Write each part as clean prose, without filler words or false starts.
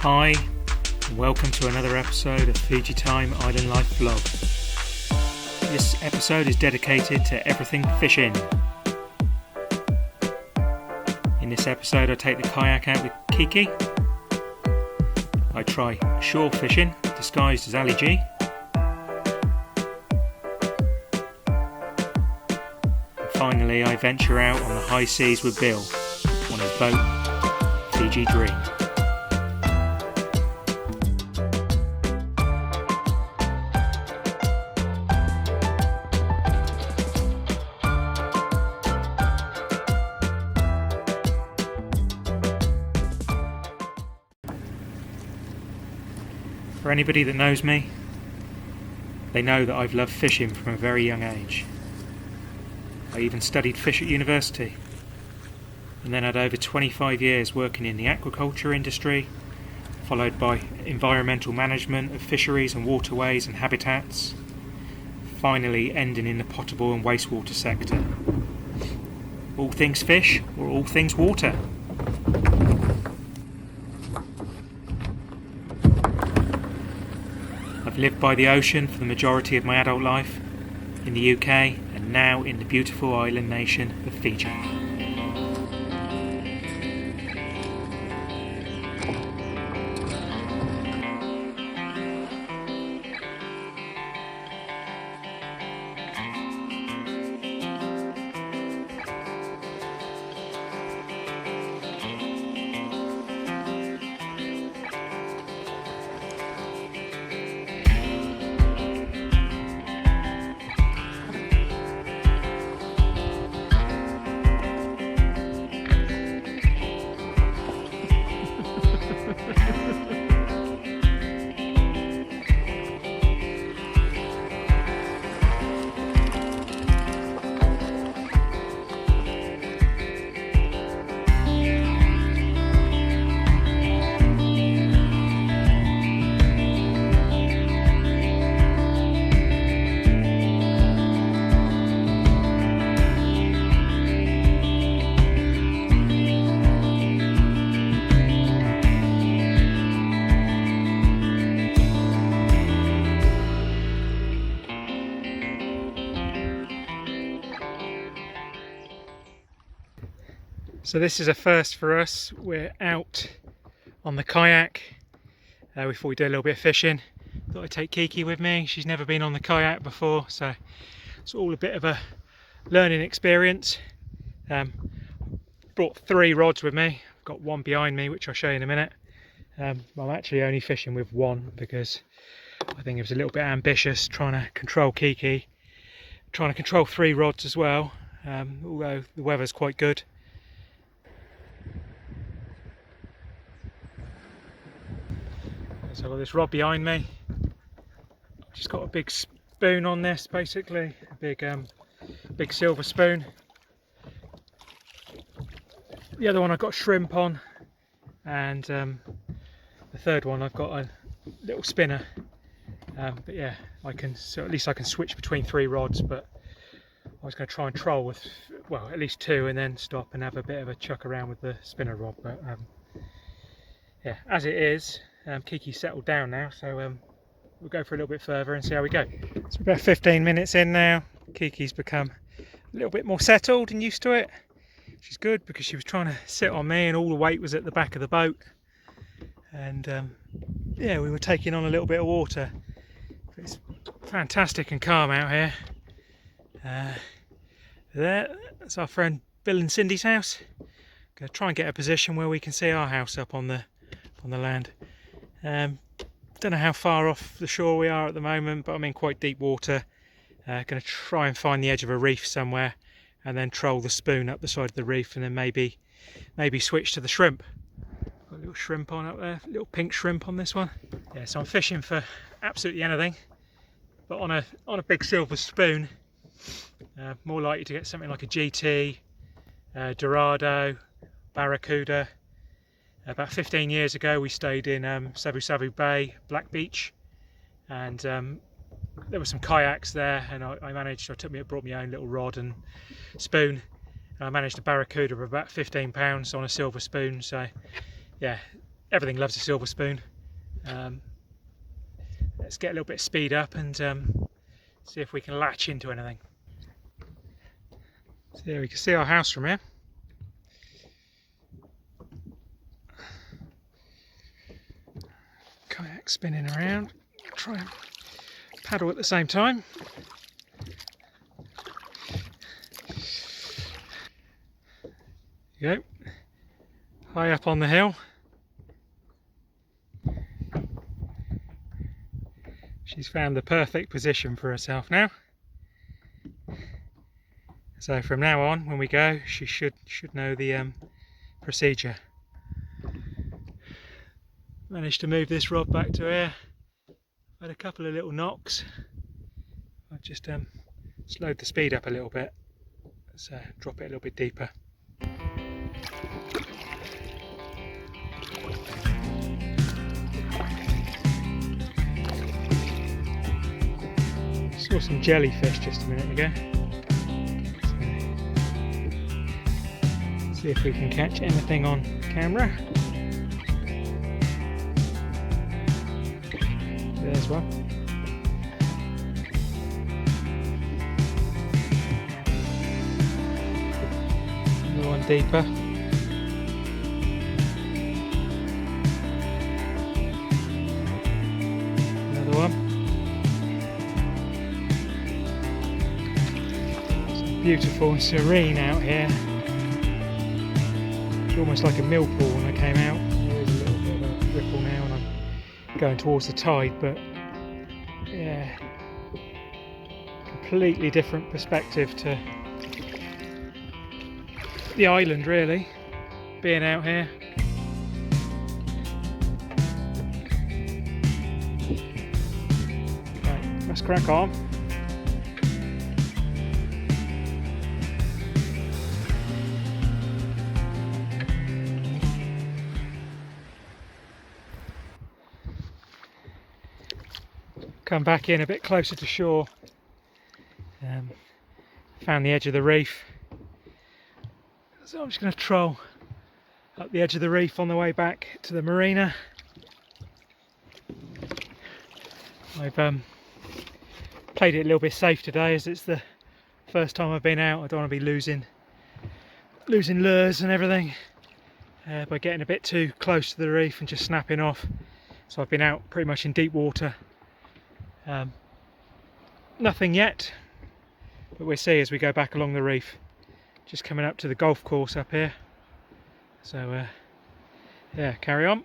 Hi, and welcome to another episode of Fiji Dream Island Life Vlog. This episode is dedicated to everything fishing. In this episode I take the kayak out with Kiki. I try shore fishing disguised as Ali G. And finally I venture out on the high seas with Bill on his boat, Fiji Dream. For anybody that knows me, they know that I've loved fishing from a very young age. I even studied fish at university, and then had over 25 years working in the aquaculture industry, followed by environmental management of fisheries and waterways and habitats, finally ending in the potable and wastewater sector. All things fish or all things water. I've lived by the ocean for the majority of my adult life, in the UK and now in the beautiful island nation of Fiji. So this is a first for us. We're out on the kayak. We thought we'd do a little bit of fishing. Thought I'd take Kiki with me. She's never been on the kayak before, so it's all a bit of a learning experience. Brought 3 rods with me. I've got one behind me, which I'll show you in a minute. I'm actually only fishing with one because I think it was a little bit ambitious trying to control Kiki. Trying to control 3 rods as well, although the weather's quite good. So I've got this rod behind me. Just got a big spoon on this, basically a big silver spoon. The other one I've got shrimp on, and the third one I've got a little spinner. But yeah, at least I can switch between 3 rods. But I was going to try and troll with, well, at least 2, and then stop and have a bit of a chuck around with the spinner rod. But yeah, as it is. Kiki's settled down now, so we'll go for a little bit further and see how we go. So we're about 15 minutes in now. Kiki's become a little bit more settled and used to it. She's good because she was trying to sit on me and all the weight was at the back of the boat. And yeah, we were taking on a little bit of water. It's fantastic and calm out here. That's our friend Bill and Cindy's house. Going to try and get a position where we can see our house up on the land. Don't know how far off the shore we are at the moment, but I'm in quite deep water. Going to try and find the edge of a reef somewhere and then troll the spoon up the side of the reef, and then maybe switch to the shrimp. Got a little shrimp on up there, little pink shrimp on this one. Yeah, so I'm fishing for absolutely anything, but on a big silver spoon. More likely to get something like a GT, Dorado, Barracuda. About 15 years ago we stayed in Savu Savu Bay, Black Beach, and there were some kayaks there, and I brought my own little rod and spoon, and I managed a Barracuda of about 15 pounds on a silver spoon. So yeah, everything loves a silver spoon. Let's get a little bit of speed up and see if we can latch into anything. So there we can see our house from here. Kayak spinning around, try and paddle at the same time. There you go, high up on the hill. She's found the perfect position for herself now. So from now on, when we go, she should know the procedure. Managed to move this rod back to here. Had a couple of little knocks. I've just slowed the speed up a little bit. Let's drop it a little bit deeper. Saw some jellyfish just a minute ago. So, see if we can catch anything on camera. There's one. Another one deeper. Another one. It's beautiful and serene out here. It's almost like a millpool when I came out. There's a little bit of a ripple now and I'm going towards the tide, but yeah, completely different perspective to the island really, being out here. Right, let's crack on. Come back in a bit closer to shore. Found the edge of the reef. So I'm just going to troll up the edge of the reef on the way back to the marina. I've played it a little bit safe today as it's the first time I've been out. I don't want to be losing lures and everything by getting a bit too close to the reef and just snapping off. So I've been out pretty much in deep water. Nothing yet, but we'll see as we go back along the reef. Just coming up to the golf course up here. So yeah, carry on.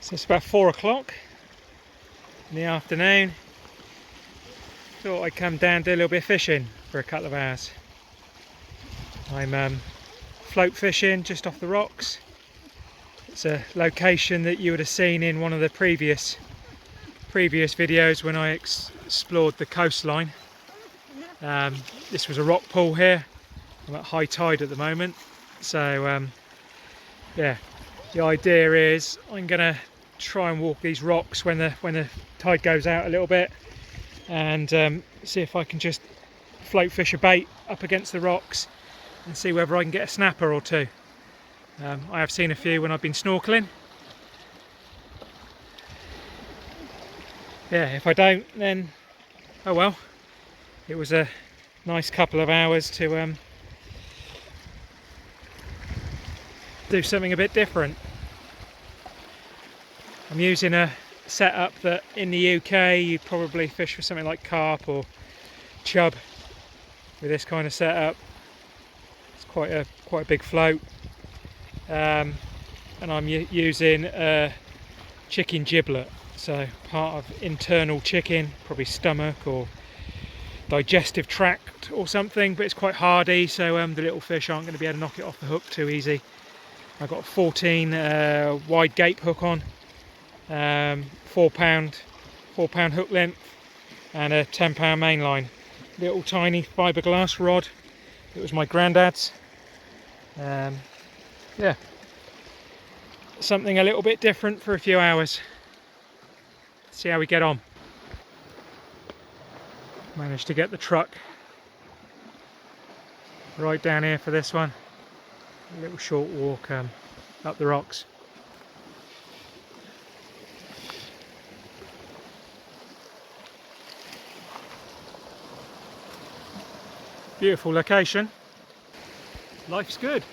So it's about 4 o'clock in the afternoon. Thought I'd come down, do a little bit of fishing for a couple of hours. I'm float fishing just off the rocks. It's a location that you would have seen in one of the previous videos when I explored the coastline. This was a rock pool here. I'm at high tide at the moment, so yeah, the idea is I'm gonna try and walk these rocks when the tide goes out a little bit, and see if I can just float fish a bait up against the rocks and see whether I can get a snapper or two. I have seen a few when I've been snorkeling, yeah, if I don't, then oh well. It was a nice couple of hours to do something a bit different. I'm using a setup that in the UK you'd probably fish for something like carp or chub with this kind of setup. It's quite a big float, and I'm using a chicken giblet, so part of internal chicken, probably stomach or digestive tract or something, but it's quite hardy, so the little fish aren't going to be able to knock it off the hook too easy. I've got a 14 wide gape hook on, 4 pound hook length, and a 10 pound main line. Little tiny fiberglass rod. It was my granddad's. Yeah, something a little bit different for a few hours. See how we get on. Managed to get the truck right down here for this one. A little short walk up the rocks. Beautiful location. Life's good.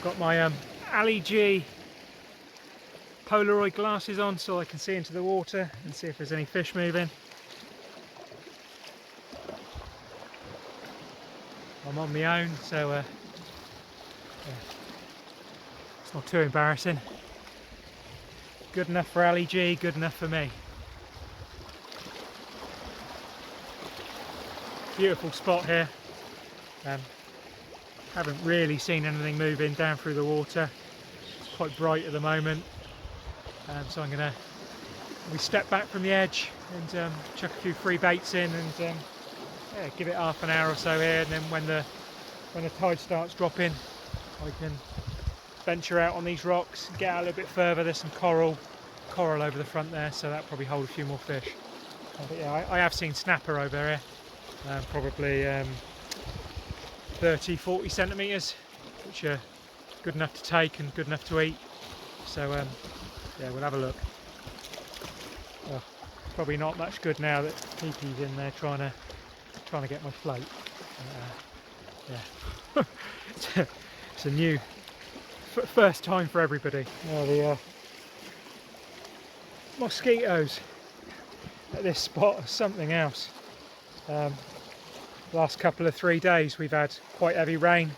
Got my Ali G Polaroid glasses on so I can see into the water and see if there's any fish moving. I'm on my own, so yeah, it's not too embarrassing. Good enough for Ali G, good enough for me. Beautiful spot here. Haven't really seen anything moving down through the water. It's quite bright at the moment, so I'm going to step back from the edge and chuck a few free baits in and yeah, give it half an hour or so here, and then when the tide starts dropping I can venture out on these rocks, get out a little bit further. There's some coral over the front there, so that'll probably hold a few more fish. But yeah, I have seen snapper over here, probably 30-40 centimetres, which are good enough to take and good enough to eat. So yeah, we'll have a look. Well, probably not much good now that Kiki's in there trying to get my float. Yeah, it's a new first time for everybody. Now the mosquitoes at this spot are something else. Last couple of 3 days we've had quite heavy rain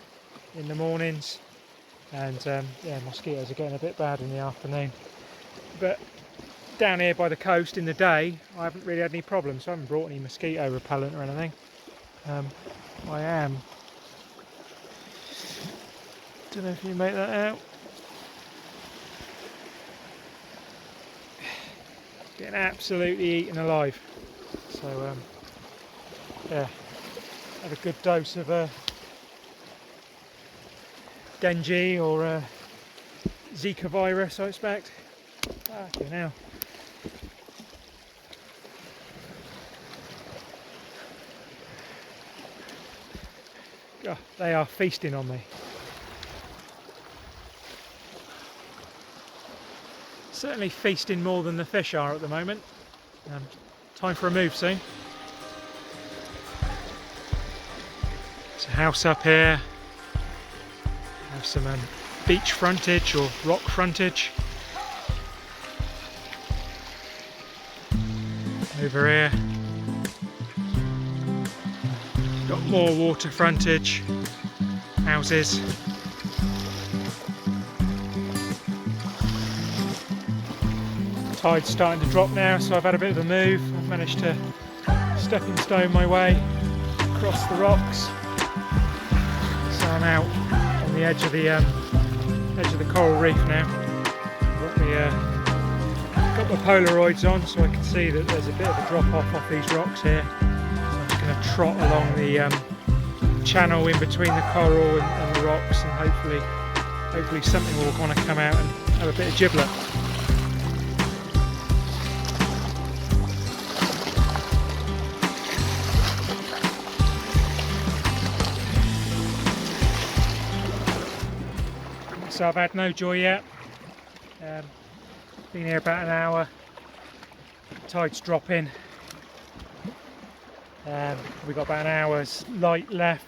in the mornings, and yeah, mosquitoes are getting a bit bad in the afternoon. But down here by the coast in the day I haven't really had any problems, so I haven't brought any mosquito repellent or anything. I am, don't know if you make that out, getting absolutely eaten alive. So yeah, had a good dose of dengue or Zika virus, I expect. Fucking hell. God, they are feasting on me. Certainly feasting more than the fish are at the moment. Time for a move soon. There's a house up here. Have some beach frontage or rock frontage. Over here, got more water frontage, houses. Tide's starting to drop now, so I've had a bit of a move. I've managed to stepping stone my way across the rocks, so I'm out on the edge of the coral reef now. Got my Polaroids on so I can see that there's a bit of a drop off these rocks here. So I'm just going to trot along the channel in between the coral and the rocks, and hopefully something will want to come out and have a bit of giblet. So I've had no joy yet. Been here about an hour. tide's dropping. We've got about an hour's light left.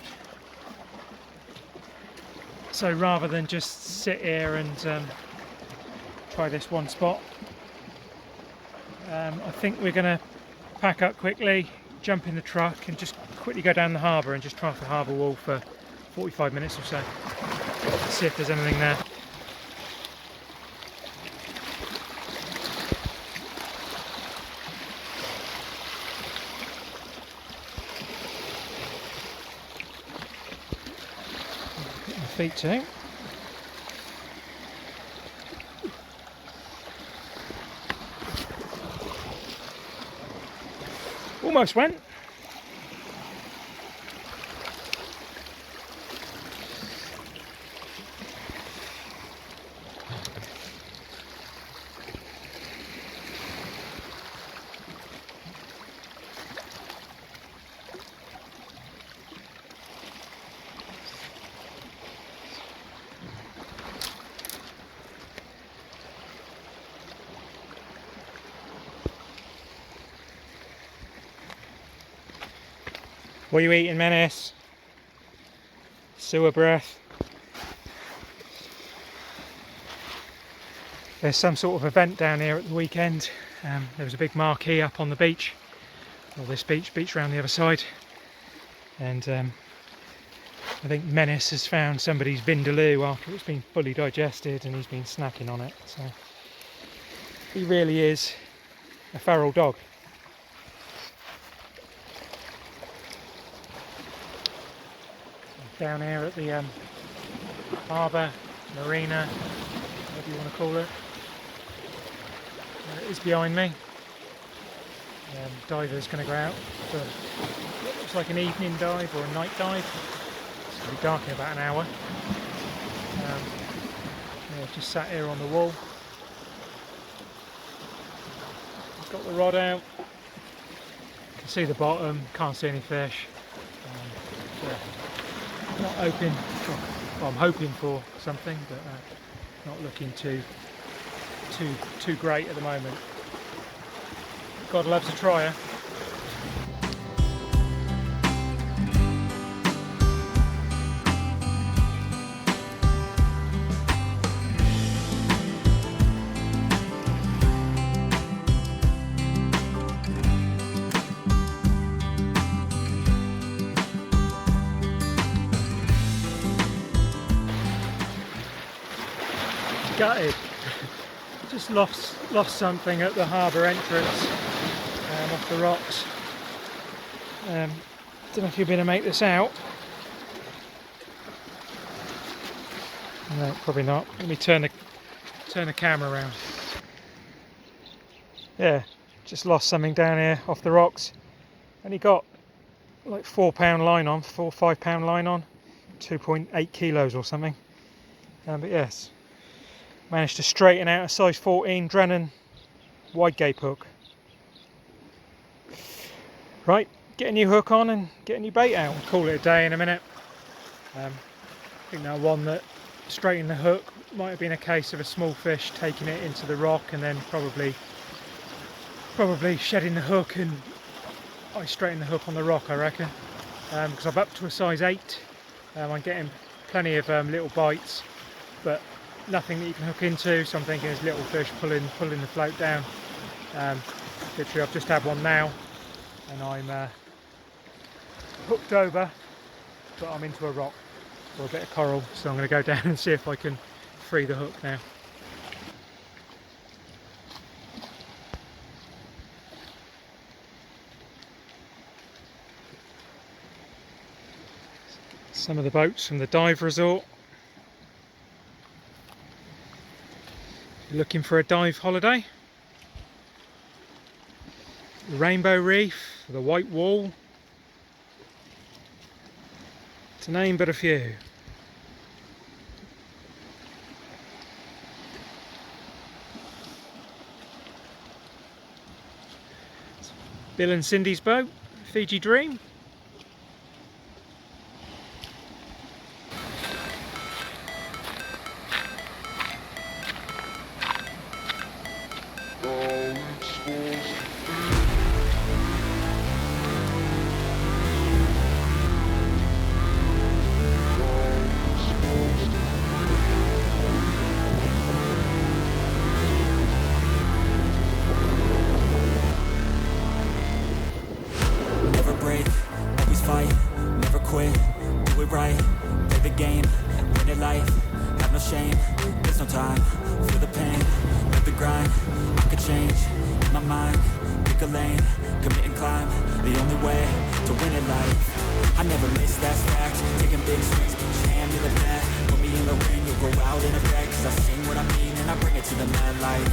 So rather than just sit here and try this one spot, I think we're going to pack up quickly, jump in the truck and just quickly go down the harbour and just try the harbour wall for 45 minutes or so. See if there's anything there. Put my feet too. Almost went. What are you eating, Menace? Sewer breath. There's some sort of event down here at the weekend. There was a big marquee up on the beach, or this beach around the other side, and I think Menace has found somebody's vindaloo after it's been fully digested, and he's been snacking on it. So he really is a feral dog. Down here at the harbour, marina, whatever you want to call it. There it is behind me. Diver's going to go out for what looks like an evening dive or a night dive. It's going to be dark in about an hour. Yeah, just sat here on the wall. Got the rod out. You can see the bottom, can't see any fish. Yeah. Not open. Well, I'm hoping for something, but not looking too great at the moment. God loves a trier. Gutted. Just lost something at the harbour entrance off the rocks. Don't know if you'll be able to make this out. No, probably not. Let me turn the camera around. Yeah, just lost something down here off the rocks. Only got like 4 pound line on, 4 or 5 pound line on, 2.8 kilos or something. But yes. Managed to straighten out a size 14 Drennan wide gape hook. Right, get a new hook on and get a new bait out. We'll call it a day in a minute. I think that one that straightened the hook might have been a case of a small fish taking it into the rock and then probably shedding the hook, and I straightened the hook on the rock, I reckon. Because I'm up to a size 8. I'm getting plenty of little bites, but nothing that you can hook into, so I'm thinking it's little fish pulling the float down. Literally I've just had one now and I'm hooked over, but I'm into a rock or a bit of coral, so I'm going to go down and see if I can free the hook now. Some of the boats from the dive resort. Looking for a dive holiday? The Rainbow Reef, the White Wall, to name but a few. Bill and Cindy's boat, Fiji Dream. change my mind, pick a lane, commit and climb, the only way to win at life. I never miss, that's fact. Taking big swings, put your hand to the bat. Put me in the ring, you'll go out in a bag. Cause I sing what I mean and I bring it to the mad light.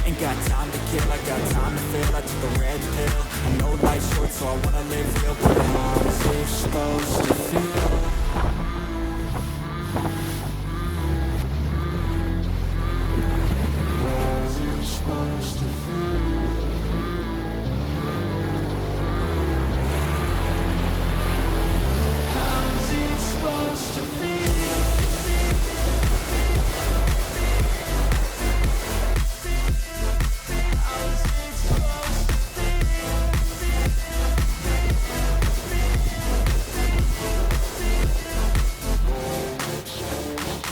Ain't got time to kill, I got time to feel. I took a red pill, I know life's short, so I wanna live real. But how's it supposed to feel?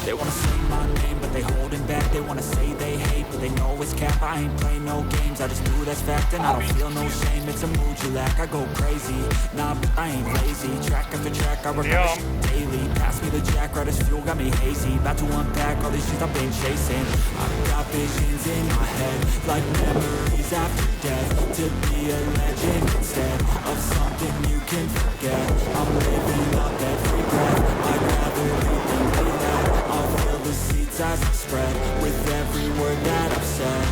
They wanna say my name, but they holding back. They wanna say they hate, but they know it's cap. I ain't play no games, I just do that's fact. And I don't feel no shame, it's a mood you lack. I go crazy, nah, but I ain't lazy. Track after track, I remember daily. Pass me the jack, right as fuel, got me hazy. About to unpack all these shit I've been chasing. I've got visions in my head, like memories after death. To be a legend instead of something you can forget. I'm living up every breath, I'd rather lead than be led. I'll feel the seeds as I spread with every word that I've said.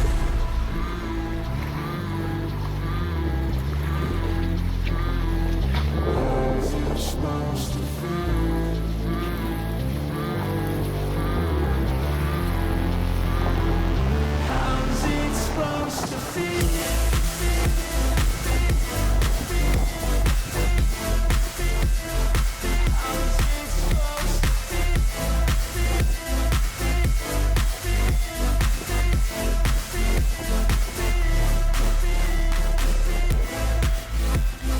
How's it supposed to feel? How's it supposed to feel?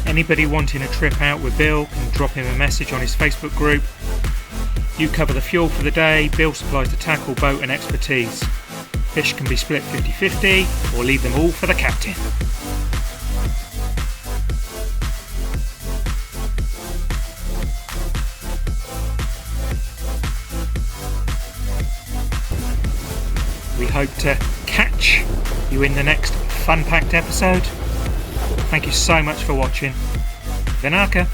Anybody wanting a trip out with Bill can drop him a message on his Facebook group. You cover the fuel for the day, Bill supplies the tackle, boat and expertise. Fish can be split 50-50 or leave them all for the captain. We hope to catch you in the next fun-packed episode. Thank you so much for watching. Vinaka.